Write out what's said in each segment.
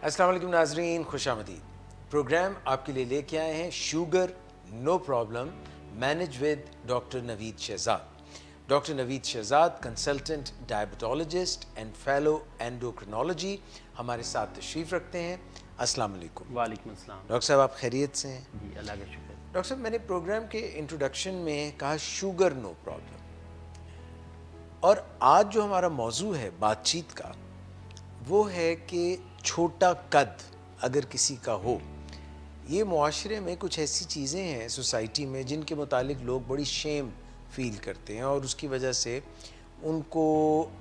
السلام علیکم ناظرین، خوش آمدید۔ پروگرام آپ کے لیے لے کے آئے ہیں sugar no problem manage with doctor Naveed Shahzad. Doctor Naveed Shahzad consultant diabetologist and fellow endocrinology ہمارے ساتھ تشریف رکھتے ہیں۔ السلام علیکم۔ وعلیکم السلام۔ ڈاکٹر صاحب آپ خیریت سے ہیں؟ جی اللہ کا شکر۔ ڈاکٹر صاحب، میں نے پروگرام کے انٹروڈکشن میں کہا شوگر نو پرابلم، اور آج جو ہمارا موضوع ہے بات چیت کا وہ ہے کہ چھوٹا قد اگر کسی کا ہو، یہ معاشرے میں کچھ ایسی چیزیں ہیں سوسائٹی میں جن کے متعلق لوگ بڑی شیم فیل کرتے ہیں، اور اس کی وجہ سے ان کو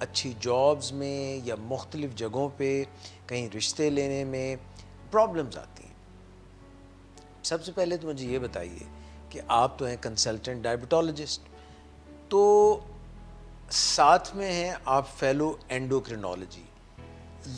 اچھی جابز میں یا مختلف جگہوں پہ کہیں رشتے لینے میں پرابلمز آتی ہیں۔ سب سے پہلے تو مجھے یہ بتائیے کہ آپ تو ہیں کنسلٹنٹ ڈائبٹالوجسٹ، تو ساتھ میں ہیں آپ فیلو اینڈوکرینالوجی،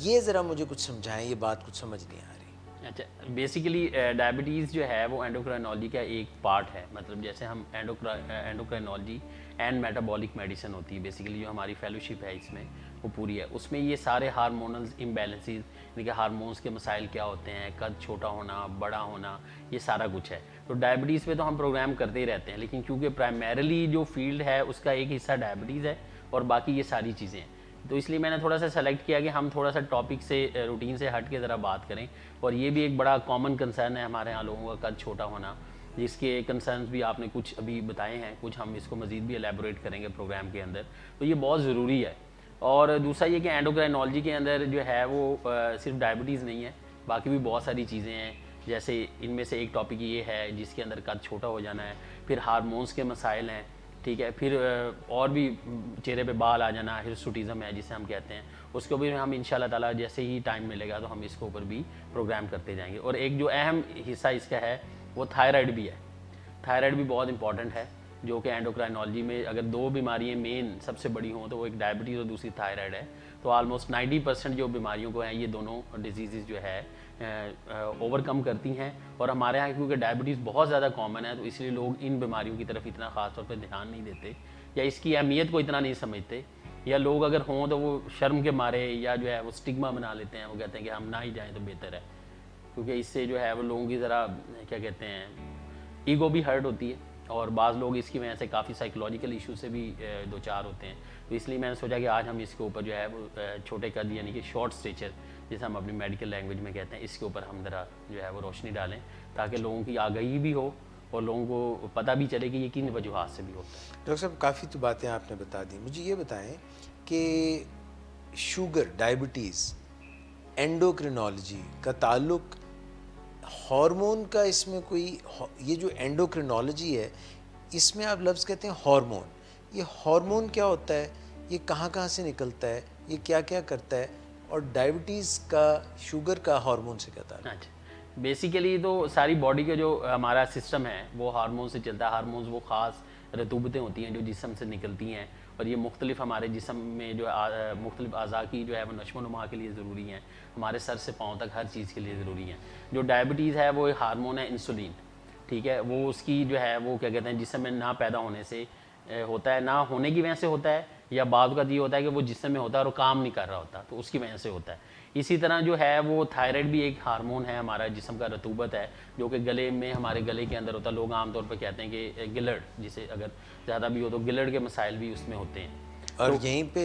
یہ ذرا مجھے کچھ سمجھائیں، یہ بات کچھ سمجھ نہیں آ رہی۔ اچھا، بیسیکلی ڈائبٹیز جو ہے وہ اینڈوکرائنالوجی کا ایک پارٹ ہے، مطلب جیسے ہم اینڈوکرائنالوجی اینڈ میٹابولک میڈیسن ہوتی ہے، بیسیکلی جو ہماری فیلوشپ ہے اس میں وہ پوری ہے، اس میں یہ سارے ہارمونل امبیلنسز یعنی کہ ہارمونس کے مسائل کیا ہوتے ہیں، قد چھوٹا ہونا، بڑا ہونا، یہ سارا کچھ ہے۔ تو ڈائبٹیز پہ تو ہم پروگرام کرتے ہی رہتے ہیں، لیکن کیونکہ پرائمریلی جو فیلڈ ہے اس کا ایک حصہ ڈائبٹیز ہے اور باقی یہ ساری چیزیں ہیں، تو اس لیے میں نے تھوڑا سا سلیکٹ کیا کہ ہم تھوڑا سا ٹاپک سے روٹین سے ہٹ کے ذرا بات کریں، اور یہ بھی ایک بڑا کامن کنسرن ہے ہمارے ہاں لوگوں کا، قد چھوٹا ہونا، جس کے کنسرنز بھی آپ نے کچھ ابھی بتائے ہیں، کچھ ہم اس کو مزید بھی الیبوریٹ کریں گے پروگرام کے اندر، تو یہ بہت ضروری ہے۔ اور دوسرا یہ کہ اینڈوکرائنالوجی کے اندر جو ہے وہ صرف ڈائبٹیز نہیں ہے، باقی بھی بہت ساری چیزیں ہیں، جیسے ان میں سے ایک ٹاپک یہ ہے جس کے اندر قد چھوٹا ہو جانا ہے، پھر ہارمونس کے مسائل ہیں، ٹھیک ہے، پھر اور بھی چہرے پہ بال آ جانا، ہرسوٹیزم ہے جسے ہم کہتے ہیں، اس کو بھی ہم انشاءاللہ تعالیٰ جیسے ہی ٹائم ملے گا تو ہم اس کے اوپر بھی پروگرام کرتے جائیں گے۔ اور ایک جو اہم حصہ اس کا ہے وہ تھائرائڈ بھی ہے، تھائرائڈ بھی بہت امپورٹنٹ ہے، جو کہ اینڈوکرائنالوجی میں اگر دو بیماریاں مین سب سے بڑی ہوں تو وہ ایک ڈائبٹیز اور دوسری تھائرائڈ ہے، تو آلموسٹ 90% جو بیماریوں کو ہیں یہ دونوں ڈیزیزز جو ہے اوور کم کرتی ہیں، اور ہمارے یہاں کیونکہ ڈائبٹیز بہت زیادہ کامن ہے تو اس لیے لوگ ان بیماریوں کی طرف اتنا خاص طور پہ دھیان نہیں دیتے، یا اس کی اہمیت کو اتنا نہیں سمجھتے، یا لوگ اگر ہوں تو وہ شرم کے مارے یا جو ہے وہ سٹگما بنا لیتے ہیں، وہ کہتے ہیں کہ ہم نہ ہی جائیں تو بہتر ہے، کیونکہ اس سے جو ہے وہ لوگوں کی ذرا کیا کہتے ہیں ایگو بھی ہرٹ ہوتی ہے، اور بعض لوگ اس کی وجہ سے کافی سائیکولوجیکل ایشو سے بھی دو چار ہوتے ہیں، تو اس لیے میں نے سوچا کہ آج ہم اس کے اوپر جو ہے وہ چھوٹے قد یعنی کہ شارٹ اسٹیچر جیسے ہم اپنی میڈیکل لینگویج میں کہتے ہیں، اس کے اوپر ہم ذرا جو ہے وہ روشنی ڈالیں تاکہ لوگوں کی آگہی بھی ہو اور لوگوں کو پتہ بھی چلے کہ یہ کن وجوہات سے بھی ہوتا ہے۔ ڈاکٹر صاحب کافی تو باتیں آپ نے بتا دی، مجھے یہ بتائیں کہ شوگر، ڈائبٹیز، اینڈوکرینالوجی کا تعلق ہارمون کا، اس میں کوئی یہ جو اینڈوکرینالوجی ہے اس میں آپ لفظ کہتے ہیں ہارمون، یہ ہارمون کیا ہوتا ہے، یہ کہاں کہاں سے نکلتا ہے، یہ کیا کیا کرتا ہے، اور ڈائبٹیز کا شوگر کا ہارمون سے کیا تعلق ہے؟ اچھا، بیسیکلی تو ساری باڈی کا جو ہمارا سسٹم ہے وہ ہارمون سے چلتا ہے، ہارمونز وہ خاص رطوبتیں ہوتی ہیں جو جسم سے نکلتی ہیں، اور یہ مختلف ہمارے جسم میں جو مختلف اعضاء کی جو ہے وہ نشو و نما کے لیے ضروری ہیں، ہمارے سر سے پاؤں تک ہر چیز کے لیے ضروری ہیں۔ جو ڈائبٹیز ہے وہ ہارمون ہے انسولین، ٹھیک ہے، وہ اس کی جو ہے وہ کیا کہتے ہیں جسم میں نہ پیدا ہونے سے ہوتا ہے، نہ ہونے کی وجہ سے ہوتا ہے، یا بعض اوقات یہ ہوتا ہے کہ وہ جسم میں ہوتا ہے اور کام نہیں کر رہا ہوتا تو اس کی وجہ سے ہوتا ہے۔ اسی طرح جو ہے وہ تھائرائڈ بھی ایک ہارمون ہے ہمارا جسم کا رطوبت ہے، جو کہ گلے میں ہمارے گلے کے اندر ہوتا ہے، لوگ عام طور پہ کہتے ہیں کہ گلڑ، جسے اگر زیادہ بھی ہو تو گلڑ کے مسائل بھی اس میں ہوتے ہیں۔ اور یہیں پہ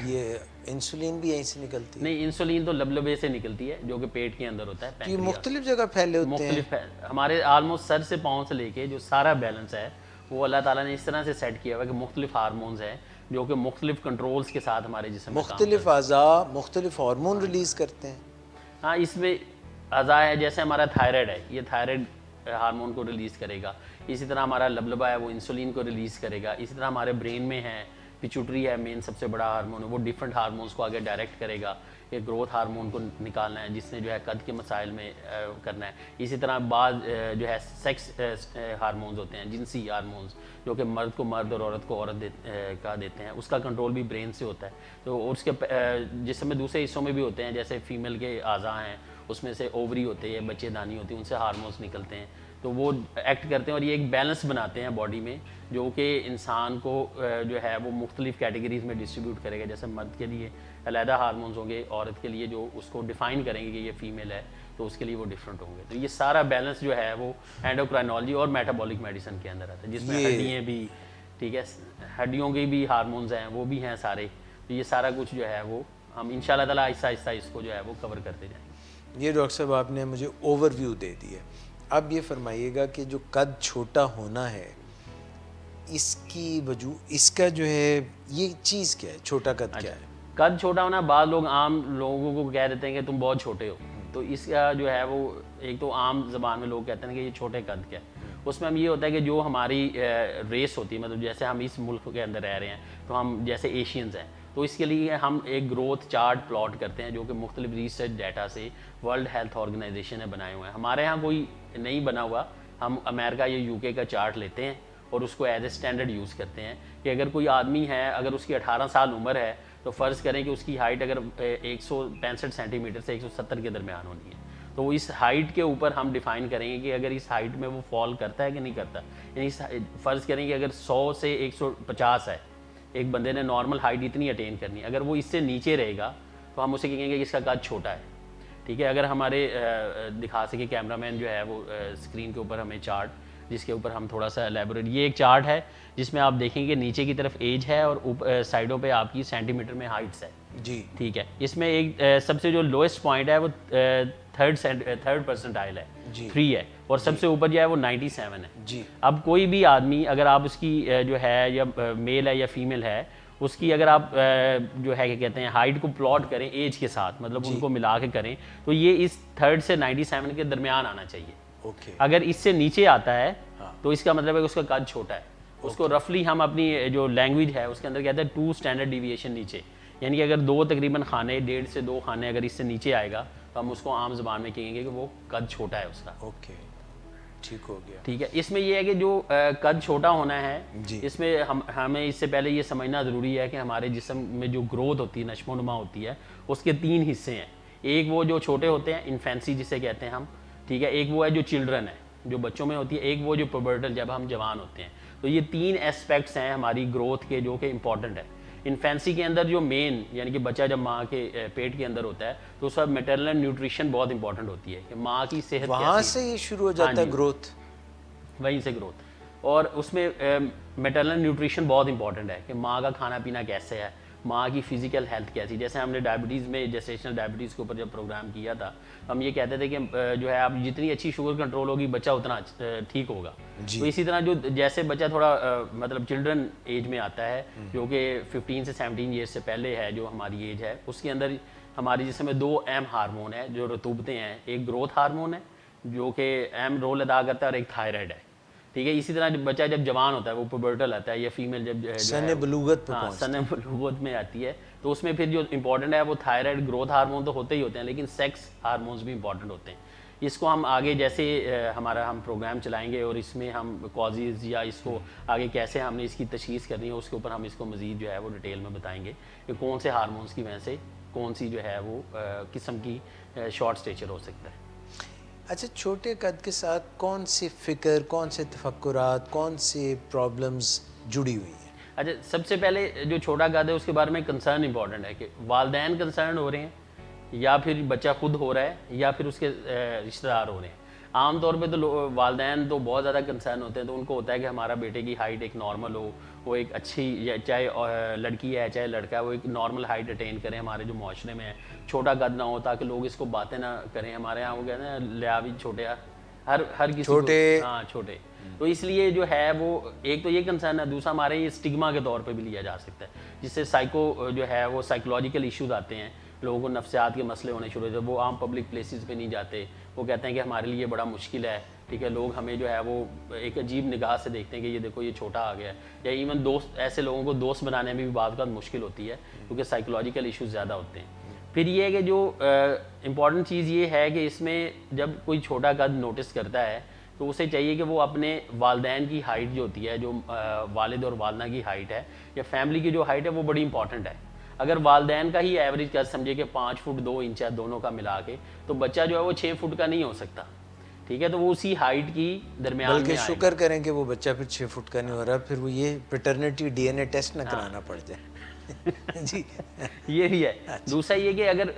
یہ انسولین بھی یہیں سے نکلتی ہے؟ نہیں، انسولین تو لبلبے سے نکلتی ہے جو کہ پیٹ کے اندر ہوتا ہے، یہ مختلف جگہ پھیلے ہوتے ہیں؟ مختلف ہے، ہمارے آلموسٹ سر سے پاؤں سے لے کے جو سارا بیلنس ہے وہ اللہ تعالیٰ نے اس طرح سے سیٹ کیا ہوا ہے کہ مختلف ہارمونز ہیں جو کہ مختلف کنٹرولز کے ساتھ ہمارے جسم میں مختلف اعضاء مختلف ہارمون ریلیز کرتے ہیں؟ ہاں، اس میں اعضاء ہے، جیسے ہمارا تھائرائڈ ہے یہ تھائرائڈ ہارمون کو ریلیز کرے گا، اسی طرح ہمارا لبلبا ہے وہ انسولین کو ریلیز کرے گا، اسی طرح ہمارے برین میں ہے پیچوٹری ہے مین سب سے بڑا ہارمون ہے، وہ ڈفرنٹ ہارمونز کو آگے ڈائریکٹ کرے گا، یہ گروتھ ہارمون کو نکالنا ہے جس نے جو ہے قد کے مسائل میں کرنا ہے، اسی طرح بعض جو ہے سیکس ہارمونز ہوتے ہیں، جنسی ہارمونز جو کہ مرد کو مرد اور عورت کو عورت کا دیتے ہیں، اس کا کنٹرول بھی برین سے ہوتا ہے، تو اس کے جسم میں دوسرے حصوں میں بھی ہوتے ہیں، جیسے فیمیل کے اعضاء ہیں اس میں سے اووری ہوتے ہیں، بچے دانی ہوتی ہیں، ان سے ہارمونز نکلتے ہیں، تو وہ ایکٹ کرتے ہیں اور یہ ایک بیلنس بناتے ہیں باڈی میں جو کہ انسان کو جو ہے وہ مختلف کیٹیگریز میں ڈسٹریبیوٹ کرے گا. جیسے مرد کے لیے علیحدہ ہارمونز ہوں گے, عورت کے لیے جو اس کو ڈیفائن کریں گے کہ یہ فیمیل ہے تو اس کے لیے وہ ڈفرینٹ ہوں گے. تو یہ سارا بیلنس جو ہے وہ اینڈوکرائنالوجی اور میٹابولک میڈیسن کے اندر آتا ہے, جس میں ہڈیاں بھی, ٹھیک ہے, ہڈیوں کے بھی ہارمونز ہیں وہ بھی ہیں سارے. تو یہ سارا کچھ جو ہے وہ ہم ان شاء اللہ تعالیٰ آہستہ آہستہ اس کو جو ہے وہ کور کرتے جائیں گے. یہ ڈاکٹر صاحب آپ نے مجھے اوور ویو دے دی ہے. اب یہ فرمائیے گا کہ جو قد چھوٹا ہونا ہے اس کی وجہ, اس کا جو ہے یہ چیز کیا ہے, چھوٹا قد کیا ہے؟ قد چھوٹا ہونا, بعض لوگ عام لوگوں کو کہہ دیتے ہیں کہ تم بہت چھوٹے ہو, تو اس کا جو ہے وہ ایک تو عام زبان میں لوگ کہتے ہیں کہ یہ چھوٹے قد کیا ہے. اس میں ہم یہ ہوتا ہے کہ جو ہماری ریس ہوتی ہے, مطلب جیسے ہم اس ملک کے اندر رہ رہے ہیں تو ہم جیسے ایشینز ہیں, تو اس کے لیے ہم ایک گروتھ چارٹ پلاٹ کرتے ہیں جو کہ مختلف ریسرچ ڈیٹا سے ورلڈ ہیلتھ آرگنائزیشن نے بنائے ہوئے ہیں. ہمارے ہاں کوئی نہیں بنا ہوا, ہم امریکہ یا یو کے کا چارٹ لیتے ہیں اور اس کو ایز اے اسٹینڈرڈ یوز کرتے ہیں کہ اگر کوئی آدمی ہے, اگر اس کی 18 سال عمر ہے تو فرض کریں کہ اس کی ہائٹ اگر 165 سینٹی میٹر سے 170 کے درمیان ہونی ہے, تو اس ہائٹ کے اوپر ہم ڈیفائن کریں گے کہ اگر اس ہائٹ میں وہ فال کرتا ہے کہ نہیں کرتا. یعنی فرض کریں کہ اگر 100 سے 150 ہے, ایک بندے نے نارمل ہائٹ اتنی اٹین کرنی ہے, اگر وہ اس سے نیچے رہے گا تو ہم اسے کہیں گے کہ اس کا قد چھوٹا ہے. ٹھیک ہے, اگر ہمارے دکھا سکے کیمرہ مین جو ہے وہ اسکرین کے اوپر ہمیں چارٹ, جس کے اوپر ہم تھوڑا سا ایلیبوریٹ, یہ ایک چارٹ ہے جس میں آپ دیکھیں گے نیچے کی طرف ایج ہے اور سائڈوں پہ آپ کی سینٹی میٹر میں ہائٹس ہے. جی ٹھیک ہے, اس میں ایک سب سے جو لوئسٹ پوائنٹ ہے وہ تھرڈ پرسنٹائل ہے, 3 ہے, اور سب سے اوپر جو ہے وہ 97 ہے. جی اب کوئی بھی آدمی اگر آپ اس کی جو ہے یا میل ہے یا فیمیل ہے, اس کی اگر آپ جو ہے کہ کہتے ہیں ہائٹ کو پلاٹ کریں ایج کے ساتھ, مطلب ان کو ملا کے کریں, تو یہ اس 3 سے 97 کے درمیان آنا چاہیے. اوکے, اگر اس سے نیچے آتا ہے تو اس کا مطلب ہے کہ اس کا قد چھوٹا ہے. اس کو رفلی ہم اپنی جو لینگویج ہے اس کے اندر کہتے ہیں 2 اسٹینڈرڈ ڈیویشن نیچے, یعنی کہ اگر 2 تقریباً کھانے, 1.5 سے 2 کھانے اگر اس سے نیچے آئے گا تو ہم اس کو عام زبان میں کہیں گے کہ وہ قد چھوٹا ہے اس کا. اوکے, ٹھیک ہو گیا. ٹھیک ہے, اس میں یہ ہے کہ جو قد چھوٹا ہونا ہے, جی اس میں ہمیں اس سے پہلے یہ سمجھنا ضروری ہے کہ ہمارے جسم میں جو گروتھ ہوتی ہے, نشو و نما ہوتی ہے, اس کے 3 حصے ہیں. ایک وہ جو چھوٹے ہوتے ہیں, انفینسی جسے کہتے ہیں ہم, ٹھیک ہے, ایک وہ ہے جو چلڈرن ہے جو بچوں میں ہوتی ہے, ایک وہ جو پوبرٹل جب ہم جوان ہوتے ہیں. تو یہ 3 ایسپیکٹس ہیں ہماری گروتھ کے جو کہ امپورٹنٹ ہے. انفینسی کے اندر جو مین, یعنی کہ بچہ جب ماں کے پیٹ کے اندر ہوتا ہے تو اس کا میٹرنل نیوٹریشن بہت امپورٹنٹ ہوتی ہے کہ ماں کی صحت وہاں سے یہ شروع ہو جاتا ہے گروتھ, وہیں سے گروتھ. اور اس میں میٹرنل نیوٹریشن بہت امپورٹنٹ ہے کہ ماں کا کھانا پینا کیسے ہے, ماں کی فزیکل ہیلتھ کیسی. جیسے ہم نے ڈائبٹیز میں, جیسیشنل ڈائبٹیز کے اوپر جب پروگرام کیا تھا, ہم یہ کہتے تھے کہ جو ہے آپ جتنی اچھی شوگر کنٹرول ہوگی بچہ اتنا ٹھیک ہوگا. تو اسی طرح جو جیسے بچہ تھوڑا مطلب چلڈرن ایج میں آتا ہے جو کہ 15 سے 17 ایئرس سے پہلے ہے, جو ہماری ایج ہے, اس کے اندر ہماری جسم میں 2 اہم ہارمون ہیں جو رطوبتیں ہیں. ایک گروتھ ہارمون ہے جو کہ اہم رول ادا کرتا ہے, اور ایک تھائرائڈ ہے. ٹھیک ہے, اسی طرح بچہ جب جوان ہوتا ہے وہ پوبرٹل آتا ہے, یا فیمیل جب سن بلوغت پہ سن بلوغت میں آتی ہے, تو اس میں پھر جو امپورٹنٹ ہے وہ تھائرائڈ, گروتھ ہارمون تو ہوتے ہی ہوتے ہیں, لیکن سیکس ہارمونز بھی امپورٹنٹ ہوتے ہیں. اس کو ہم آگے جیسے ہم پروگرام چلائیں گے اور اس میں ہم کازز یا اس کو آگے کیسے ہم نے اس کی تشخیص کرنی ہے, اس کے اوپر ہم اس کو مزید جو ہے وہ ڈیٹیل میں بتائیں گے کہ کون سے ہارمونز کی وجہ سے کون سی جو ہے وہ قسم کی شارٹ اسٹیچر ہو سکتا ہے. اچھا, چھوٹے قد کے ساتھ کون سی فکر, کون سے تفکرات, کون سے پرابلمز جڑی ہوئی ہیں؟ اچھا, سب سے پہلے جو چھوٹا قد ہے اس کے بارے میں کنسرن امپورٹنٹ ہے کہ والدین کنسرن ہو رہے ہیں, یا پھر بچہ خود ہو رہا ہے, یا پھر اس کے رشتہ دار ہو رہے ہیں. عام طور پہ تو والدین تو بہت زیادہ کنسرن ہوتے ہیں, تو ان کو ہوتا ہے کہ ہمارا بیٹے کی ہائٹ ایک نارمل ہو, وہ ایک اچھی, چاہے لڑکی ہے چاہے لڑکا ہے, وہ ایک نارمل ہائٹ اٹین کریں ہمارے جو معاشرے میں ہے, چھوٹا قد نہ ہو تاکہ لوگ اس کو باتیں نہ کریں. ہمارے یہاں وہ کہتے ہیں لیا بھی چھوٹے, ہر کسی چھوٹے, ہاں چھوٹے. تو اس لیے جو ہے وہ ایک تو یہ کنسرن ہے, دوسرا ہمارے یہ اسٹگما کے طور پہ بھی لیا جا سکتا ہے, جس سے سائیکو جو ہے وہ سائیکولوجیکل ایشوز آتے ہیں, لوگوں کو نفسیات کے مسئلے ہونے شروع ہوتے ہیں, وہ عام پبلک پلیسز پہ نہیں جاتے, وہ کہتے ہیں کہ ہمارے لیے بڑا مشکل ہے. ٹھیک ہے, لوگ ہمیں جو ہے وہ ایک عجیب نگاہ سے دیکھتے ہیں کہ یہ دیکھو یہ چھوٹا آ گیا ہے, یا ایون دوست, ایسے لوگوں کو دوست بنانے میں بھی بعض اوقات مشکل ہوتی ہے کیونکہ سائیکولوجیکل ایشوز زیادہ ہوتے ہیں. پھر یہ ہے کہ جو امپورٹنٹ چیز یہ ہے کہ اس میں جب کوئی چھوٹا قد نوٹس کرتا ہے تو اسے چاہیے کہ وہ اپنے والدین کی ہائٹ جو ہوتی ہے, جو والد اور والدہ کی ہائٹ ہے یا فیملی کی جو ہائٹ ہے, وہ بڑی امپورٹنٹ ہے. اگر والدین کا ہی ایوریج کا سمجھے کہ 5 فٹ 2 انچ ہے دونوں کا ملا کے, تو بچہ جو ہے وہ 6 فٹ کا نہیں ہو سکتا. ٹھیک ہے, تو وہ اسی ہائٹ کی درمیان بلکہ میں آئے گا. شکر کریں کہ وہ بچہ پھر 6 فٹ کا نہیں ہو رہا, پھر وہ یہ پیٹرنیٹی ڈی این اے ٹیسٹ نہ کرانا پڑ جائے. جی یہ بھی ہے. دوسرا یہ کہ اگر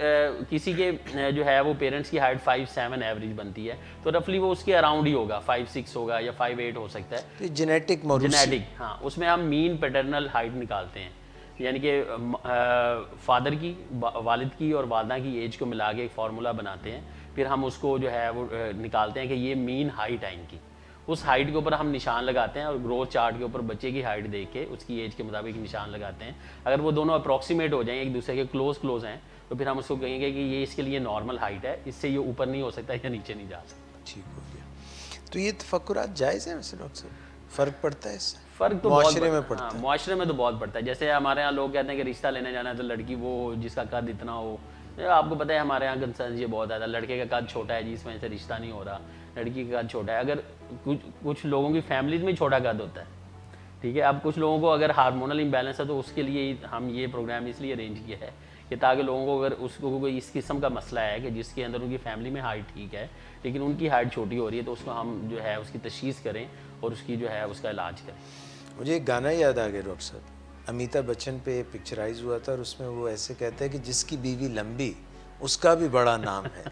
کسی کے جو ہے وہ پیرنٹس کی ہائٹ 5'7" ایوریج بنتی ہے تو رفلی وہ اس کے اراؤنڈ ہی ہوگا, 5'6" ہوگا یا 5'8" ہو سکتا ہے. جینیٹک موروثی. جینیٹک, ہاں, اس میں ہم مین پیٹرنل ہائٹ نکالتے ہیں, یعنی کہ فادر کی, والد کی اور والدہ کی ایج کو ملا کے ایک فارمولا بناتے ہیں, پھر ہم اس کو جو ہے وہ نکالتے ہیں کہ یہ مین ہائٹ ہے ان کی. اس ہائٹ کے اوپر ہم نشان لگاتے ہیں اور گروتھ چارٹ کے اوپر بچے کی ہائٹ دیکھ کے اس کی ایج کے مطابق نشان لگاتے ہیں. اگر وہ دونوں اپروکسیمیٹ ہو جائیں, ایک دوسرے کے کلوز ہیں, تو پھر ہم اس کو کہیں گے کہ یہ اس کے لیے نارمل ہائٹ ہے, اس سے یہ اوپر نہیں ہو سکتا یا نیچے نہیں جا سکتا. ٹھیک ہو گیا. تو یہ تفکرات جائز ہیں ویسے ڈاکٹر صاحب؟ فرق پڑتا ہے اس سے؟ فرق تو معاشرے میں پڑتا ہے. معاشرے میں تو بہت پڑتا ہے. جیسے ہمارے یہاں لوگ کہتے ہیں کہ رشتہ لینے جانا ہے تو لڑکی وہ جس کا قد اتنا ہو. آپ کو پتہ ہے ہمارے یہاں کنسرن یہ بہت زیادہ, لڑکے کا قد چھوٹا ہے جس وجہ سے رشتہ نہیں ہو رہا, لڑکی کا قد چھوٹا ہے. اگر کچھ لوگوں کی فیملیز میں چھوٹا قد ہوتا ہے, ٹھیک ہے, اب کچھ لوگوں کو اگر ہارمونل امبیلنس ہے تو اس کے لیے ہم یہ پروگرام اس لیے ارینج کیا ہے کہ تاکہ لوگوں کو اگر اس کو کوئی اس قسم کا مسئلہ ہے کہ جس کے اندر ان کی فیملی میں ہائٹ ٹھیک ہے لیکن ان کی ہائٹ چھوٹی ہو رہی ہے, تو اس کو ہم جو ہے اس کی تشخیص کریں اور اس کی جو ہے اس کا علاج کریں. مجھے ایک گانا یاد آ گیا ڈاکٹر صاحب, امیتابھ بچن پہ پکچرائز ہوا تھا, اور اس میں وہ ایسے کہتا ہے کہ جس کی بیوی لمبی اس کا بھی بڑا نام ہے,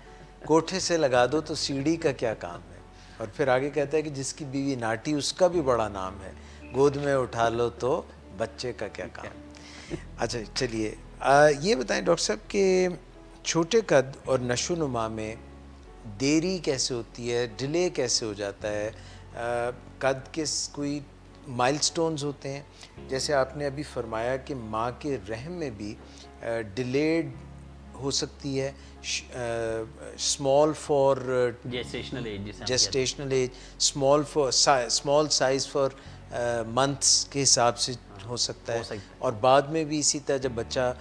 کوٹھے سے لگا دو تو سیڑھی کا کیا کام ہے. اور پھر آگے کہتا ہے کہ جس کی بیوی ناٹی اس کا بھی بڑا نام ہے, گود میں اٹھا لو تو بچے کا کیا کام. اچھا چلیے یہ بتائیں ڈاکٹر صاحب کہ چھوٹے قد اور نشو و نما میں دیری کیسے ہوتی ہے, ڈیلے کیسے ہو جاتا ہے؟ قد کے کوئی مائل سٹونز ہوتے ہیں, جیسے آپ نے ابھی فرمایا کہ ماں کے رحم میں بھی ڈیلیڈ ہو سکتی ہے, small for gestational age, gestational age, small size for months کے حساب سے ہو سکتا ہے, اور بعد میں بھی اسی طرح جب بچہ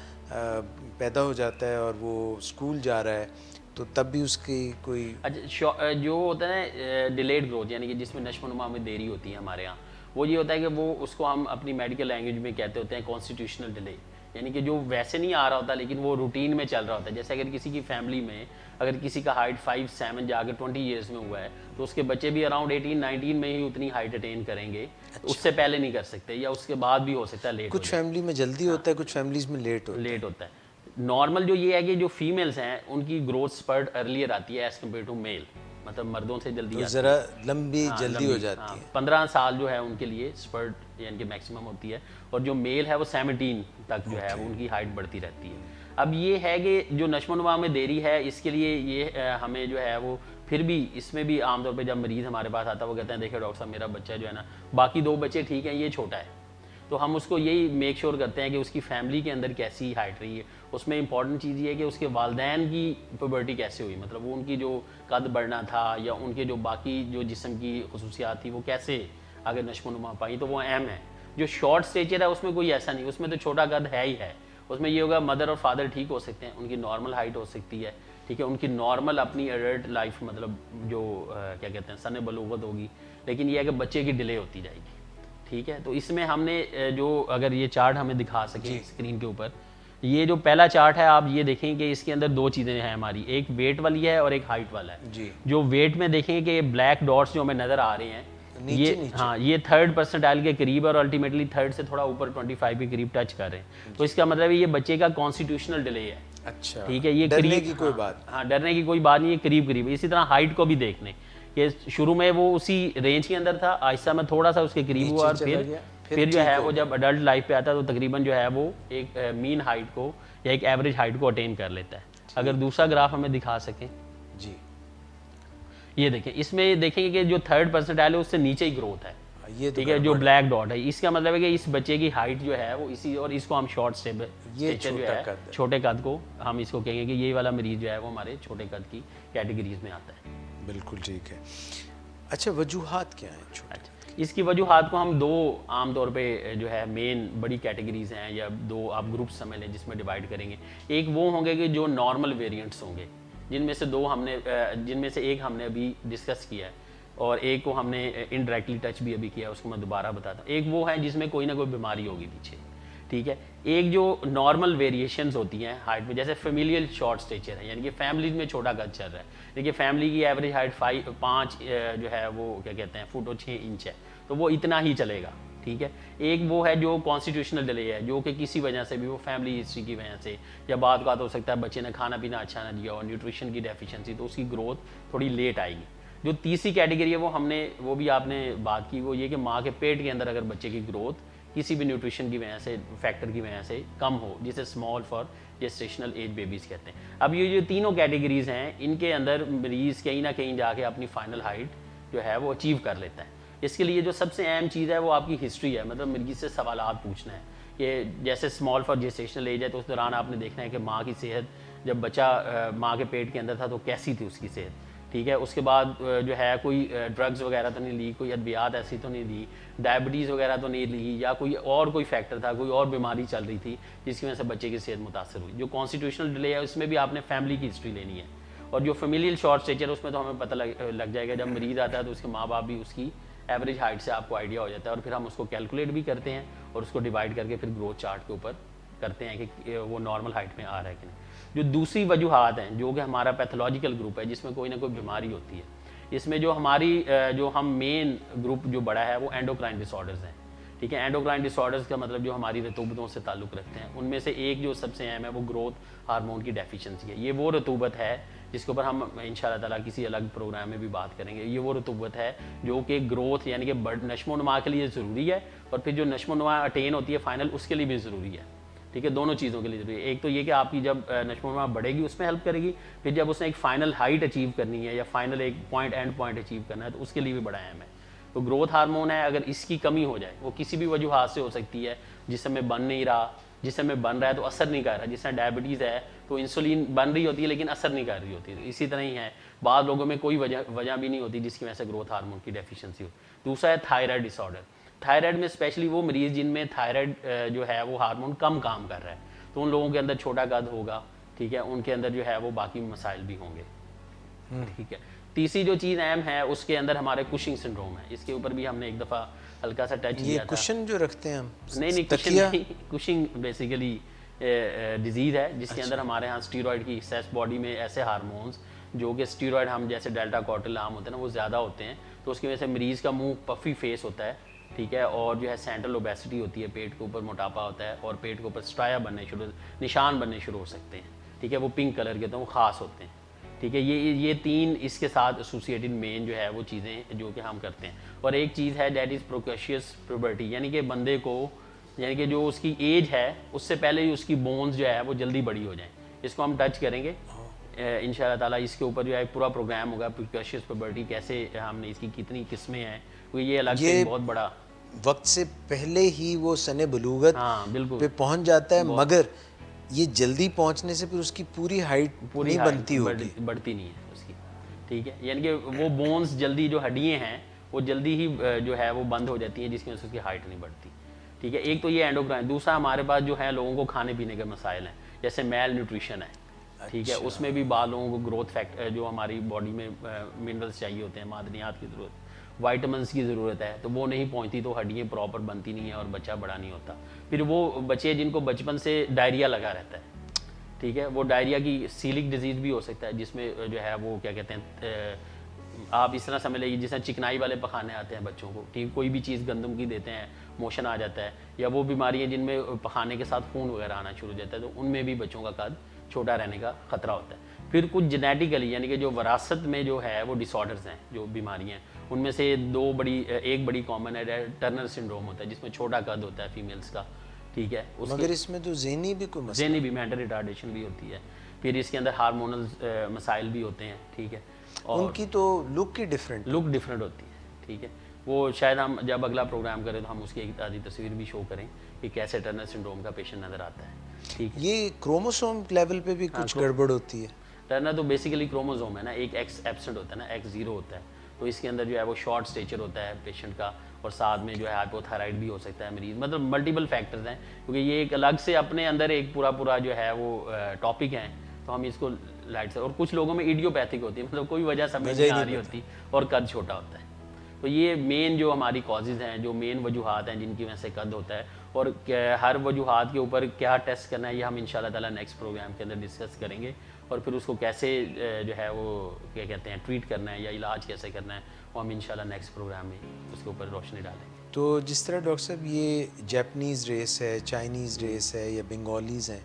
پیدا ہو جاتا ہے اور وہ اسکول جا رہا ہے تو تب بھی اس کی کوئی. اچھا, جو ہوتا ہے ڈیلیڈ گروتھ یعنی کہ جس میں نشو و نما میں دیری ہوتی ہے ہمارے یہاں, وہ یہ ہوتا ہے کہ وہ اس کو ہم اپنی میڈیکل لینگویج میں کہتے ہوتے ہیں کانسٹیٹیوشنل ڈیلے, یعنی کہ جو ویسے نہیں آ رہا ہوتا لیکن وہ روٹین میں چل رہا ہوتا ہے. جیسے اگر کسی کی فیملی میں اگر کسی کا ہائٹ 5'7" جا کے 20 ایئرس میں ہوا ہے تو اس کے بچے بھی اراؤنڈ 18-19 میں ہی اتنی ہائٹ اٹین کریں گے, اس سے پہلے نہیں کر سکتے یا اس کے بعد بھی ہو سکتا ہے لیٹ. کچھ فیملی میں جلدی ہوتا ہے, کچھ فیملیز میں لیٹ ہوتا ہے. نارمل جو یہ ہے کہ جو فیمیلز ہیں ان کی گروتھ سپرٹ ارلیئر آتی ہے ایز کمپیئر ٹو میل, مطلب مردوں سے جلدی آتی ہے, ذرا لمبی جلدی ہو جاتی ہے. 15 سال جو ہے ان کے لیے سپرٹ یعنی کہ میکسیمم ہوتی ہے, اور جو میل ہے وہ 17 تک جو ہے وہ ان کی ہائٹ بڑھتی رہتی ہے. اب یہ ہے کہ جو نشو و نما میں دیری ہے اس کے لیے یہ ہمیں جو ہے وہ پھر بھی اس میں بھی عام طور پہ جب مریض ہمارے پاس آتا ہے وہ کہتے ہیں دیکھیں ڈاکٹر صاحب میرا بچہ جو ہے نا, باقی 2 بچے ٹھیک ہیں, یہ چھوٹا ہے. تو ہم اس کو یہی میک شور کرتے ہیں کہ اس کی فیملی کے اندر کیسی ہائٹ رہی ہے. اس میں امپورٹنٹ چیز یہ ہے کہ اس کے والدین کی پیوبرٹی کیسے ہوئی, مطلب وہ ان کی جو قد بڑھنا تھا یا ان کے جو باقی جو جسم کی خصوصیات تھی وہ کیسے آگے نشو و نما پائیں, تو وہ اہم ہے. جو شارٹ اسٹیچر ہے اس میں کوئی ایسا نہیں, اس میں تو چھوٹا قد ہے ہی ہے. اس میں یہ ہوگا مدر اور فادر ٹھیک ہو سکتے ہیں, ان کی نارمل ہائٹ ہو سکتی ہے, ٹھیک ہے, ان کی نارمل اپنی ایڈلٹ لائف مطلب جو کیا کہتے ہیں سن بلوغت ہوگی, لیکن یہ ہے کہ بچے کی ڈیلے ہوتی جائے گی. ٹھیک ہے, تو اس میں ہم نے جو اگر یہ چارٹ ہمیں دکھا سکیں اسکرین کے اوپر, یہ جو پہلا چارٹ ہے آپ یہ دیکھیں کہ اس کے اندر 2 چیزیں ہیں ہماری, ایک ویٹ والی ہے اور ایک ہائٹ والا ہے. جو ویٹ میں دیکھیں کہ بلیک ڈاٹس جو ہمیں نظر آ رہے ہیں یہ ہاں یہ 3rd پرسنٹائل کے قریب اور الٹیمیٹلی 3rd سے تھوڑا اوپر 25 کے قریب ٹچ کر رہے ہیں. تو اس کا مطلب یہ بچے کا کانسٹیٹیوشنل ڈیلے ہے. اچھا, ٹھیک ہے, یہ ڈرنے کی کوئی بات, ہاں ڈرنے کی کوئی بات نہیں, یہ قریب. اسی طرح ہائٹ کو بھی دیکھنے کہ شروع میں وہ اسی رینج کے اندر تھا, آہستہ میں تھوڑا سا اس کے قریب ہوا, اور پھر جو ہے وہ جب اڈلٹ لائف پہ آتا ہے تو تقریباً جو ہے وہ ایک مین ہائٹ کو یا ایک ایوریج ہائٹ کو اٹین کر لیتا ہے. اگر دوسرا گراف ہمیں دکھا سکیں, جی یہ دیکھیں, اس میں دیکھیں گے کہ جو 3rd پرسنٹائل ہے اس سے نیچے ہی گروتھ ہے. ٹھیک ہے, جو بلیک ڈاٹ ہے اس کا مطلب ہے کہ اس بچے کی ہائٹ جو ہے وہ اسی, اور اس کو ہم شارٹ اسٹیچر جو ہے چھوٹے قد کو ہم اس کو کہیں گے کہ یہ والا مریض جو ہے وہ ہمارے چھوٹے قد کی کیٹیگریز میں آتا ہے. بالکل ٹھیک ہے. اچھا, وجوہات کیا ہیں چھوٹے؟ اس کی وجوہات کو ہم 2 عام طور پہ جو ہے مین بڑی کیٹیگریز ہیں یا 2 آپ گروپس سمجھ لیں جس میں ڈیوائڈ کریں گے. ایک وہ ہوں گے کہ جو نارمل ویریئنٹس ہوں گے, جن میں سے 2 ہم نے جن میں سے ایک ہم نے ابھی ڈسکس کیا ہے اور ایک کو ہم نے انڈائریکٹلی ٹچ بھی ابھی کیا, اس کو میں دوبارہ بتاتا ہوں. ایک وہ ہے جس میں کوئی نہ کوئی بیماری ہوگی پیچھے, ٹھیک ہے. ایک جو نارمل ویریشنز ہوتی ہیں ہائٹ میں, جیسے فیمیلیل شارٹ اسٹیچر ہے, یعنی کہ فیملیز میں چھوٹا قد چل رہا ہے. دیکھیے فیملی کی ایوریج ہائٹ 5 جو ہے وہ کیا کہتے ہیں فٹ اور 6 انچ ہے, تو وہ اتنا ہی چلے گا. ٹھیک ہے. ایک وہ ہے جو کانسٹیٹیوشنل ڈیلے ہے, جو کہ کسی وجہ سے بھی, وہ فیملی ہسٹری کی وجہ سے, یا بعد کا تو ہو سکتا ہے بچے نے کھانا پینا اچھا نہ دیا اور نیوٹریشن کی ڈیفیشنسی, تو اس کی گروتھ تھوڑی لیٹ آئے گی. جو تیسری کیٹیگری ہے وہ بھی آپ نے بات کی, وہ یہ کہ ماں کے پیٹ کے اندر اگر بچے کی گروتھ کسی بھی نیوٹریشن کی وجہ سے, فیکٹر کی وجہ سے کم ہو, جسے اسمال فار جسٹیشنل ایج بیبیز کہتے ہیں. اب یہ جو تینوں کیٹیگریز ہیں, ان کے اندر مریض کہیں نہ کہیں جا کے اپنی فائنل ہائٹ جو ہے وہ اچیو کر لیتا ہے. اس کے لیے جو سب سے اہم چیز ہے وہ آپ کی ہسٹری ہے, مطلب مریض سے سوالات پوچھنا ہے کہ جیسے اسمال فار جسٹیشنل ایج ہے تو اس دوران آپ نے دیکھنا ہے کہ ماں کی صحت, جب بچہ ماں کے پیٹ کے اندر تھا تو کیسی تھی اس کی صحت. ٹھیک ہے. اس کے بعد جو ہے کوئی ڈرگز وغیرہ تو نہیں لی, کوئی ادویات ایسی تو نہیں لی, ڈائبٹیز وغیرہ تو نہیں لی, یا کوئی فیکٹر تھا, کوئی اور بیماری چل رہی تھی جس کی وجہ سے بچے کی صحت متاثر ہوئی. جو کانسٹیٹیوشنل ڈیلے ہے اس میں بھی آپ نے فیملی کی ہسٹری لینی ہے. اور جو فیمیلیل شارٹ اسٹیچر ہے اس میں تو ہمیں پتہ لگ جائے گا, جب مریض آتا ہے تو اس کے ماں باپ بھی اس کی ایوریج ہائٹ سے آپ کو آئیڈیا ہو جاتا ہے, اور پھر ہم اس کو کیلکولیٹ بھی کرتے ہیں اور اس کو ڈیوائڈ کر کے پھر گروتھ چارٹ کے اوپر کرتے ہیں کہ وہ نارمل ہائٹ میں آ رہا ہے کہ نہیں. جو دوسری وجوہات ہیں, جو کہ ہمارا پیتھولوجیکل گروپ ہے جس میں کوئی نہ کوئی بیماری ہوتی ہے, اس میں جو ہم مین گروپ جو بڑا ہے وہ اینڈوکرائن ڈس آرڈرز ہیں. ٹھیک ہے. اینڈوکرائن ڈس آرڈرز کا مطلب جو ہماری رطوبتوں سے تعلق رکھتے ہیں, ان میں سے ایک جو سب سے اہم ہے وہ گروتھ ہارمون کی ڈیفیشنسی ہے. یہ وہ رطوبت ہے جس کے اوپر ہم ان شاء اللہ تعالیٰ کسی الگ پروگرام میں بھی بات کریں گے. یہ وہ رطوبت ہے جو کہ گروتھ یعنی کہ نشو و نما کے لیے ضروری ہے, اور پھر جو نشو و نما اٹین ہوتی ہے فائنل, اس کے لیے بھی ضروری ہے. ٹھیک ہے. دونوں چیزوں کے لیے ضروری ہے. ایک تو یہ کہ آپ کی جب نشو و نما بڑھے گی اس میں ہیلپ کرے گی, پھر جب اس نے ایک فائنل ہائٹ اچیو کرنی ہے یا فائنل ایک اینڈ پوائنٹ اچیو کرنا ہے, تو اس کے لیے بھی بڑا اہم ہے. تو گروتھ ہارمون ہے, اگر اس کی کمی ہو جائے, وہ کسی بھی وجوہات سے ہو سکتی ہے, جسم میں بن نہیں رہا, جسم میں بن رہا ہے تو اثر نہیں کر رہا. جس طرح ڈائبٹیز ہے تو انسولین بن رہی ہوتی ہے لیکن اثر نہیں کر رہی ہوتی, اسی طرح ہی ہے بعض لوگوں میں کوئی وجہ بھی نہیں ہوتی جس کی وجہ سے گروتھ ہارمون کی ڈیفیشنسی ہو. دوسرا ہے تھائرائڈ ڈس آرڈر. تھائرائڈ میں اسپیشلی وہ مریض جن میں تھائرائڈ جو ہے وہ ہارمون کم کام کر رہا ہے, تو ان لوگوں کے اندر چھوٹا قد ہوگا. ٹھیک ہے. ان کے اندر جو ہے وہ باقی مسائل بھی ہوں گے. ٹھیک ہے. تیسری جو چیز اہم ہے اس کے اندر ہمارے کشنگ سنڈروم ہے. اس کے اوپر بھی ہم نے ایک دفعہ ہلکا سا ٹچ کیا تھا. کشن جو رکھتے ہیں ہم, نہیں, کشنگ بیسیکلی ڈیزیز ہے جس کے اندر ہمارے ہاں اسٹیرائڈ کی ایکسیس باڈی میں ایسے ہارمونز جو کہ اسٹیرائڈ ہم جیسے ڈیلٹا کارٹل عام ہوتے ہیں نا, وہ زیادہ ہوتے ہیں, تو اس کی وجہ سے مریض کا منہ پفی فیس ہوتا ہے. ٹھیک ہے. اور جو ہے سینٹرل اوبیسٹی ہوتی ہے, پیٹ کے اوپر موٹاپا ہوتا ہے, اور پیٹ کے اوپر اسٹرایا نشان بننے شروع ہو سکتے ہیں. ٹھیک ہے. وہ پنک کلر کے ہوتے ہیں, وہ خاص ہوتے ہیں. ٹھیک ہے. یہ تین اس کے ساتھ ایسوسیٹڈ مین جو ہے وہ چیزیں جو کہ ہم کرتے ہیں. اور ایک چیز ہے دیٹ از پروکیشیس پیوبرٹی, یعنی کہ بندے کو, یعنی کہ جو اس کی ایج ہے اس سے پہلے ہی اس کی بونز جو ہے وہ جلدی بڑی ہو جائیں. اس کو ہم ٹچ کریں گے ان شاء اللہ تعالیٰ. اس کے اوپر جو ہے پورا پروگرام ہوگا, پروکیشیس پیوبرٹی کیسے, ہم نے اس کی کتنی قسمیں ہیں, کیونکہ یہ الگ سے بہت بڑا وقت سے پہلے ہی وہ سن بلوغت بالکل پہ پہنچ جاتا ہے, مگر یہ جلدی پہنچنے سے پھر اس کی پوری ہائٹ نہیں بنتی ہوگی, بڑھتی نہیں ہے اس کی. ٹھیک ہے. یعنی کہ وہ بونز جلدی, جو ہڈیاں ہیں وہ جلدی ہی جو ہے وہ بند ہو جاتی ہیں, جس کی وجہ سے اس کی ہائٹ نہیں بڑھتی. ٹھیک ہے. ایک تو یہ اینڈوکرائن. دوسرا ہمارے پاس جو ہے لوگوں کو کھانے پینے کے مسائل ہیں, جیسے میل نیوٹریشن ہے. ٹھیک ہے. اس میں بھی بعض لوگوں کو گروتھ فیکٹر, جو ہماری باڈی میں منرلس چاہیے ہوتے ہیں, معدنیات کی ضرورت, وائٹامنس کی ضرورت ہے, تو وہ نہیں پہنچتی, تو ہڈیاں پراپر بنتی نہیں ہیں اور بچہ بڑا نہیں ہوتا. پھر وہ بچے جن کو بچپن سے ڈائریا لگا رہتا ہے, ٹھیک ہے, وہ ڈائریا کی سیلک ڈیزیز بھی ہو سکتا ہے, جس میں جو ہے وہ کیا کہتے ہیں, آپ اس طرح سمجھ لیجیے جس طرح چکنائی والے پخانے آتے ہیں بچوں کو. ٹھیک. کوئی بھی چیز گندم کی دیتے ہیں, موشن آ جاتا ہے, یا وہ بیماریاں جن میں پخانے کے ساتھ خون وغیرہ آنا شروع ہو جاتا ہے, تو ان میں بھی بچوں کا قد چھوٹا رہنے کا خطرہ ہوتا ہے. پھر کچھ جینیٹیکلی, یعنی کہ جو وراثت میں جو ہے وہ ڈس آرڈرز ہیں, جو بیماریاں ہیں, ان میں سے ایک بڑی کامن ہے ٹرنر سنڈروم ہوتا ہے, جس میں چھوٹا قد ہوتا ہے فیمیلز کا. ٹھیک ہے. مگر اس میں تو ذہنی بھی کوئی مسئلہ, ذہنی بھی مینٹل ریٹارڈیشن بھی ہوتی ہے. پھر اس کے اندر ہارمونل مسائل بھی ہوتے ہیں. ٹھیک ہے. اور ان کی تو لک کی ڈفرینٹ ہوتی ہے. ٹھیک ہے. وہ شاید ہم جب اگلا پروگرام کریں تو ہم اس کی ایک آدھی تصویر بھی شو کریں کہ کیسے ٹرنر سنڈروم کا پیشنٹ نظر آتا ہے. ٹھیک ہے. یہ کروموسوم لیول پہ بھی کچھ گڑبڑ ہوتی ہے. ٹرنر تو بیسیکلی کروموزوم ہے نا, ایک ایکس ایبسنٹ ہوتا ہے نا, ایکس زیرو ہوتا ہے, تو اس کے اندر جو ہے وہ شارٹ اسٹیچر ہوتا ہے پیشنٹ کا, اور ساتھ میں جو ہے ہائپوتھائرائڈ بھی ہو سکتا ہے مریض. مطلب ملٹیپل فیکٹرز ہیں, کیونکہ یہ ایک الگ سے اپنے اندر ایک پورا جو ہے وہ ٹاپک ہیں, تو ہم اس کو لائٹ سے. اور کچھ لوگوں میں ایڈیوپیتھک ہوتی ہے, مطلب کوئی وجہ سمجھ نہیں آ رہی ہوتی, اور قد چھوٹا ہوتا ہے. تو یہ مین جو ہماری کازز ہیں, جو مین وجوہات ہیں جن کی وجہ سے قد ہوتا ہے, اور ہر وجوہات کے اوپر کیا ٹیسٹ کرنا ہے یہ ہم انشاءاللہ تعالیٰ نیکسٹ پروگرام کے اندر ڈسکس کریں گے, اور پھر اس کو کیسے جو ہے وہ کیا کہتے ہیں ٹریٹ کرنا ہے یا علاج کیسے کرنا ہے وہ ہم انشاءاللہ نیکسٹ پروگرام میں اس کے اوپر روشنی ڈالیں گے. تو جس طرح ڈاکٹر صاحب یہ جیپنیز ریس ہے, چائنیز ریس ہے یا بنگالیز ہیں,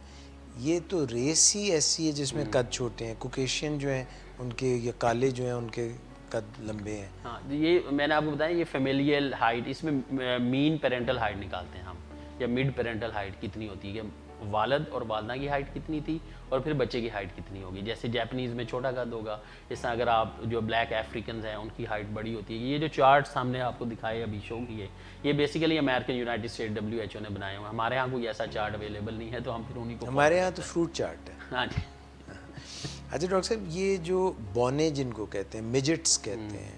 یہ تو ریس ہی ایسی ہے جس میں قد چھوٹے ہیں. کوکیشین جو ہیں ان کے یا کالے جو ہیں ان کے قد لمبے ہیں. ہاں یہ میں نے آپ کو بتایا, یہ فیمیلیل ہائٹ, اس میں مین پیرنٹل ہائٹ نکالتے ہیں ہم, یا مڈ پیرنٹل ہائٹ کتنی ہوتی ہے کہ والد اور والدہ کی ہائٹ کتنی تھی اور پھر بچے کی ہائٹ کتنی ہوگی. جیسے جیپنیز میں چھوٹا قد ہوگا, اس طرح اگر آپ جو بلیک افریقنز ہیں ان کی ہائٹ بڑی ہوتی ہے. یہ جو چارٹس ہم نے آپ کو دکھائے ابھی شو کیے, یہ basically American United state WHO نے بنائے ہوئے ہیں. ہمارے ہاں کوئی ایسا چارٹ اویلیبل نہیں ہے تو ہم پھر انہیں کو ہمارے یہاں تو فروٹ چارٹ ہے. ہاں جی. اچھا ڈاکٹر صاحب, یہ جو بونے جن کو کہتے ہیں, مجٹس کہتے ہیں,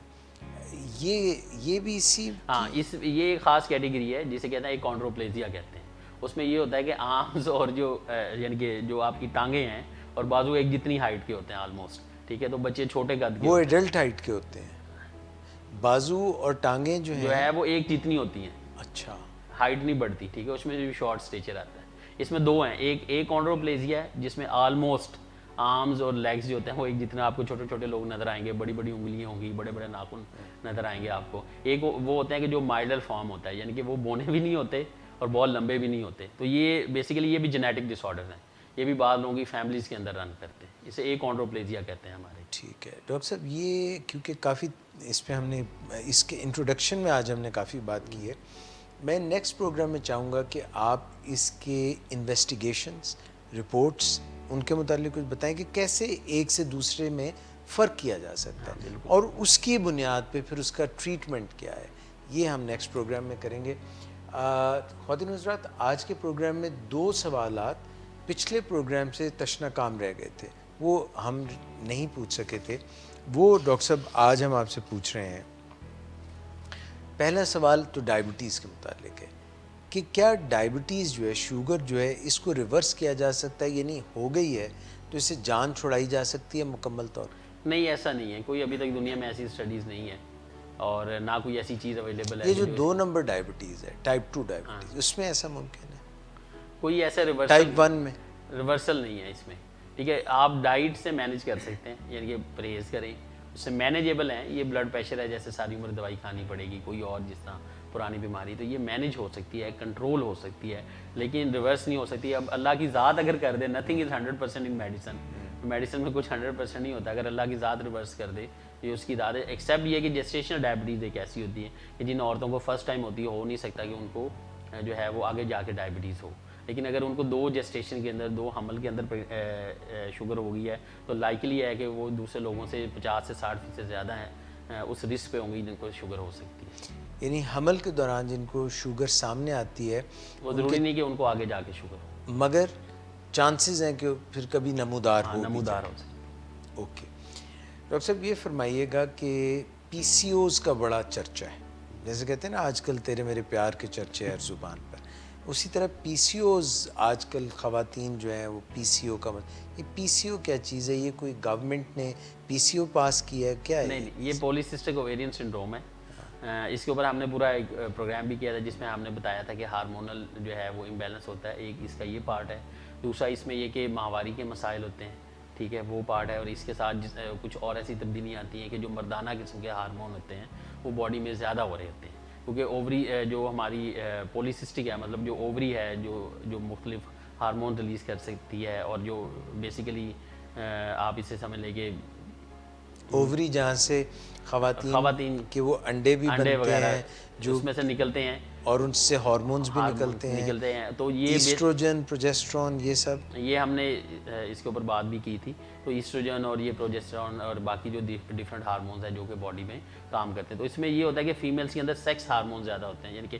یہ بھی اسی ہاں یہ ایک خاص کیٹیگری ہے جسے کہتے ہیں ایک کانڈروپلیزیا کہتے ہیں. اس میں یہ ہوتا ہے کہ آرمز اور جو یعنی کہ جو آپ کی ٹانگیں ہیں اور بازو ایک جتنی ہائٹ کے ہوتے ہیں آلموسٹ, ٹھیک ہے, تو بچے چھوٹے قد کے وہ ایڈلٹ ہائٹ کے ہوتے ہیں. بازو اور ٹانگیں جو ہیں وہ ایک جتنی ہوتی ہیں. اچھا, ہائٹ نہیں بڑھتی, ٹھیک ہے, اس میں بھی شارٹ اسٹیچر آتا ہے. اس میں دو ہیں, ایک کانڈروپلیزیا ہے جس میں آلموسٹ آرمز اور لیگز جو ہوتے ہیں وہ ایک جتنا آپ کو چھوٹے چھوٹے لوگ نظر آئیں گے, بڑی بڑی انگلیاں ہوں گی, بڑے بڑے ناخن نظر آئیں گے آپ کو. ایک وہ ہوتا ہے کہ جو مائلڈر فارم ہوتا ہے, یعنی کہ وہ بونے بھی نہیں ہوتے اور بہت لمبے بھی نہیں ہوتے. تو یہ بیسیکلی یہ بھی جینیٹک ڈس آرڈر ہیں, یہ بھی بعض لوگوں کی فیملیز کے اندر رن کرتے ہیں. اسے ایک کانڈروپلیزیا کہتے ہیں ہمارے. ٹھیک ہے ڈاکٹر صاحب, یہ کیونکہ کافی اس پہ ہم نے اس کے انٹروڈکشن میں آج ہم نے کافی بات کی ہے, میں نیکسٹ پروگرام میں چاہوں گا کہ آپ اس کے انویسٹیگیشنز, رپورٹس, ان کے متعلق کچھ بتائیں کہ کیسے ایک سے دوسرے میں فرق کیا جا سکتا ہے, اور اس کی بنیاد پہ پھر اس کا ٹریٹمنٹ کیا ہے, یہ ہم نیکسٹ پروگرام میں کریں گے. خواتین حضرات, آج کے پروگرام میں 2 سوالات پچھلے پروگرام سے تشنہ کام رہ گئے تھے, وہ ہم نہیں پوچھ سکے تھے, وہ ڈاکٹر صاحب آج ہم آپ سے پوچھ رہے ہیں. پہلا سوال تو ڈائبٹیز کے متعلق ہے کہ کیا ڈائبٹیز جو ہے, شوگر جو ہے, اس کو ریورس کیا جا سکتا ہے, یعنی ہو گئی ہے تو اس سے جان چھڑائی جا سکتی ہے مکمل طور پر؟ نہیں, ایسا نہیں ہے, کوئی ابھی تک دنیا میں ایسی اسٹڈیز نہیں ہے اور نہ کوئی ایسی چیز اویلیبل ہے. یہ جو 2 نمبر ڈائبٹیز ہے, ٹائپ 2 ڈائبٹیز, اس میں ایسا ممکن ہے؟ کوئی ایسا ٹائپ 1 میں ریورسل نہیں ہے اس میں, ٹھیک ہے. آپ ڈائٹ سے مینیج کر سکتے ہیں, یعنی کہ پرہیز کریں, اس سے مینیجیبل ہیں. یہ بلڈ پریشر ہے, جیسے ساری عمر دوائی کھانی پڑے گی, کوئی اور جس طرح پرانی بیماری, تو یہ مینیج ہو سکتی ہے, کنٹرول ہو سکتی ہے, لیکن ریورس نہیں ہو سکتی. اب اللہ کی ذات اگر کر دے, nothing is 100% in medicine, medicine میں کچھ 100% نہیں ہوتا. اگر اللہ کی ذات ریورس کر دے, یہ اس کی ذات ہے. ایکسیپٹ یہ کہ جسٹیشنل ڈائبٹیز ایک ایسی ہوتی ہے کہ جن عورتوں کو فرسٹ ٹائم ہوتی ہے, ہو نہیں سکتا کہ ان کو جو ہے وہ آگے جا کے ڈائبٹیز ہو. لیکن اگر ان کو 2 جسٹیشن کے اندر, 2 حمل کے اندر شوگر ہو گئی ہے, تو لائکلی ہے کہ وہ دوسرے لوگوں سے 50 سے 60% زیادہ ہیں, اس رسک پہ ہوں گی جن کو شوگر ہو سکتی ہے. یعنی حمل کے دوران جن کو شوگر سامنے آتی ہے, وہ ضروری نہیں کہ ان کو آگے جا کے شوگر ہو, مگر چانسز ہیں کہ پھر کبھی نمودار ہو. نمودار ہو سکتی. اوکے ڈاکٹر صاحب, یہ فرمائیے گا کہ پی سی اوز کا بڑا چرچہ ہے, جیسے کہتے ہیں نا آج کل تیرے میرے پیار کے چرچے ہر زبان پر, اسی طرح پی سی اوز آج کل خواتین جو ہیں وہ پی سی او کا, یہ پی سی او کیا چیز ہے؟ یہ کوئی گورنمنٹ نے پی سی او پاس کیا ہے کیا ہے؟ نہیں, یہ پولیسسٹک اوویرین سنڈروم ہے. اس کے اوپر ہم نے پورا ایک پروگرام بھی کیا تھا جس میں ہم نے بتایا تھا کہ ہارمونل جو ہے وہ امبیلنس ہوتا ہے, ایک اس کا یہ پارٹ ہے. دوسرا اس میں یہ کہ ماہواری کے مسائل ہوتے ہیں, ٹھیک ہے, وہ پارٹ ہے. اور اس کے ساتھ کچھ اور ایسی تبدیلیاں آتی ہیں کہ جو مردانہ قسم کے ہارمون ہوتے ہیں وہ باڈی میں زیادہ ہو رہے ہوتے ہیں, کیونکہ اووری جو ہماری پولیسسٹک ہے, مطلب جو اووری ہے جو مختلف ہارمون ریلیز کر سکتی ہے, اور جو بیسیکلی آپ اسے سمجھ لیں کہ اووری جہاں سے خواتین کے وہ انڈے بھی بنتے ہیں جو اس میں سے نکلتے ہیں, اور ان سے ہارمونز بھی نکلتے ہیں, تو یہ ایسٹروجن, پروجسٹرون, یہ سب, یہ ہم نے اس کے اوپر بات بھی کی تھی. تو ایسٹروجن اور یہ پروجسٹرون اور باقی جو ڈفرینٹ ہارمونز ہیں جو کہ باڈی میں کام کرتے ہیں, تو اس میں یہ ہوتا ہے کہ فیمیلس کے اندر سیکس ہارمون زیادہ ہوتے ہیں, یعنی کہ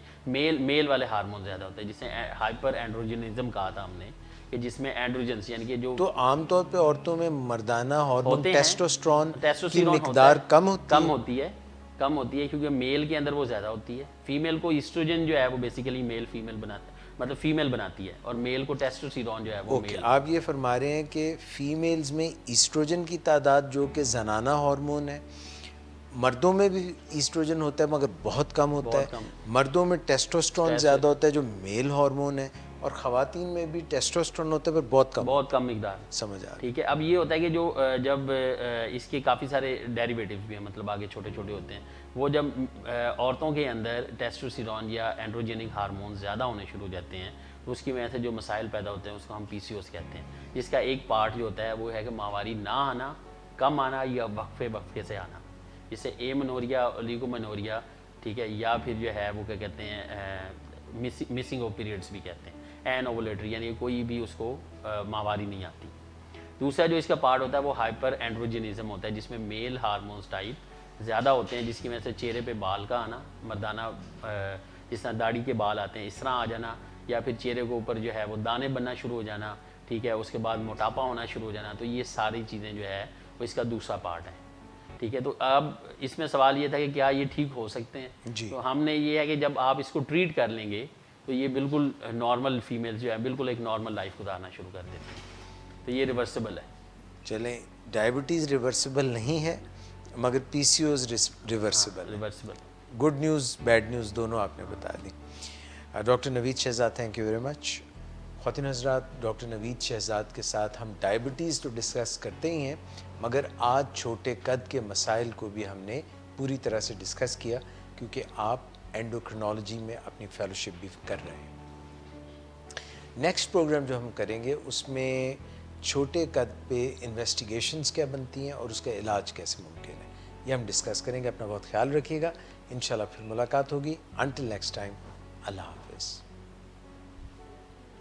میل والے ہارمون زیادہ ہوتے ہیں, جسے ہائپر اینڈروجنزم کہا تھا ہم نے, کہ جس میں اینڈروجنس یعنی کہ جو, تو عام طور پہ عورتوں میں مردانہ ہارمون ٹیسٹوسٹرون کی مقدار کم ہوتی ہے کیونکہ میل کے اندر وہ زیادہ ہوتی ہے. فیمیل کو ایسٹروجن جو ہے وہ بیسیکلی میل فیمیل بناتا ہے, مطلب فیمیل بناتی ہے, اور میل کو ٹیسٹوسٹیرون جو ہے وہ میل. آپ یہ فرما رہے ہیں کہ فیمیلز میں ایسٹروجن کی تعداد جو کہ زنانہ ہارمون ہے مردوں میں بھی ایسٹروجن ہوتا ہے مگر بہت کم ہوتا ہے. مردوں میں ٹیسٹوسٹرون زیادہ ہوتا ہے جو میل ہارمون ہے, اور خواتین میں بھی ٹیسٹوسٹرون ہوتا ہے پر بہت کم مقدار. سمجھ آ رہا ہے. ٹھیک ہے. اب یہ ہوتا ہے کہ جو جب اس کے کافی سارے ڈیریویٹیوز بھی ہیں, مطلب آگے چھوٹے چھوٹے ہوتے ہیں, وہ جب عورتوں کے اندر ٹیسٹوسٹیرون یا اینڈروجینک ہارمون زیادہ ہونے شروع ہو جاتے ہیں تو اس کی وجہ سے جو مسائل پیدا ہوتے ہیں اس کو ہم پی سی اوز کہتے ہیں, جس کا ایک پارٹ جو ہوتا ہے وہ ہے کہ ماہواری نہ آنا, کم آنا یا وقفے سے آنا, جسے اے منوریا, اولیگو منوریا, ٹھیک ہے, یا پھر جو ہے وہ کیا کہتے ہیں مسنگ آف پیریڈس بھی کہتے ہیں, این اوولیٹری, یعنی کوئی بھی اس کو ماہواری نہیں آتی. دوسرا جو اس کا پارٹ ہوتا ہے وہ ہائپر اینڈروجینزم ہوتا ہے, جس میں میل ہارمونز ٹائپ زیادہ ہوتے ہیں, جس کی وجہ سے چہرے پہ بال کا آنا, مردانہ جس طرح داڑھی کے بال آتے ہیں اس طرح آ جانا, یا پھر چہرے کے اوپر جو ہے وہ دانے بننا شروع ہو جانا, ٹھیک ہے, اس کے بعد موٹاپا ہونا شروع ہو جانا. تو یہ ساری چیزیں جو ہے وہ اس کا دوسرا پارٹ ہے. ٹھیک ہے. تو اب اس میں سوال یہ تھا کہ کیا یہ ٹھیک ہو سکتے ہیں. تو ہم نے یہ ہے کہ جب آپ اس کو ٹریٹ کر لیں گے تو یہ بالکل نارمل فیمیل جو ہے بالکل ایک نارمل لائف گزارنا شروع کر دیتے ہیں. تو یہ ریورسیبل ہے. چلیں, ڈائبٹیز ریورسیبل نہیں ہے مگر P C O S reversible. Good news bad news دونوں آپ نے بتا دی. Doctor Naveed Shehzad, thank you very much. خواتین حضرات, ڈاکٹر نوید شہزاد کے ساتھ ہم ڈائبٹیز تو ڈسکس کرتے ہی ہیں مگر آج چھوٹے قد کے مسائل کو بھی ہم نے پوری طرح سے ڈسکس کیا کیونکہ آپ اینڈوکرینالوجی میں اپنی فیلوشپ بھی کر رہے ہیں. نیکسٹ پروگرام جو ہم کریں گے اس میں چھوٹے قد پہ انویسٹیگیشنز کیا بنتی ہیں اور اس کا علاج کیسے ممکن ہے, یہ ہم ڈسکس کریں گے. اپنا بہت خیال رکھیے گا. انشاءاللہ پھر ملاقات ہوگی. انٹل نیکسٹ ٹائم, اللہ حافظ.